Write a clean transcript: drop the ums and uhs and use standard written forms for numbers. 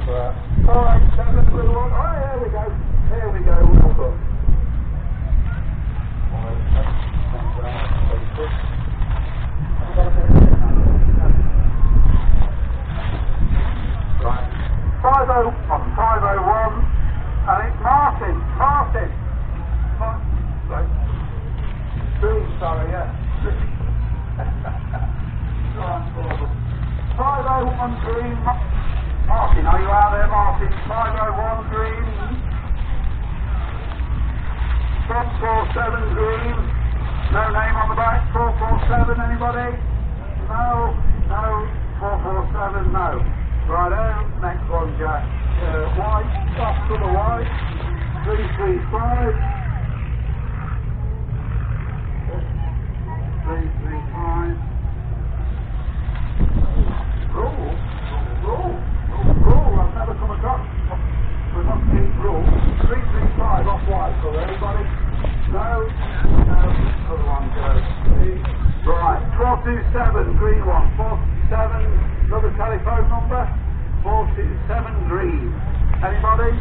487 blue one. Oh, here we go. Here we go. Well done. Right. 501, and it's Martin. Right. Green, sorry, yeah. 501 green. Martin, are you out there, Martin? 501 green. 447 green. No name on the back. 447, anybody? No. 447, no. Righto, next one, Jack. White, off to the white. 335. 335. Rule, I've never come across. We're not keep rule. 335 off white, so everybody? No, other one goes. Right, 427, green one. 427, another telephone number. 427 green. Anybody?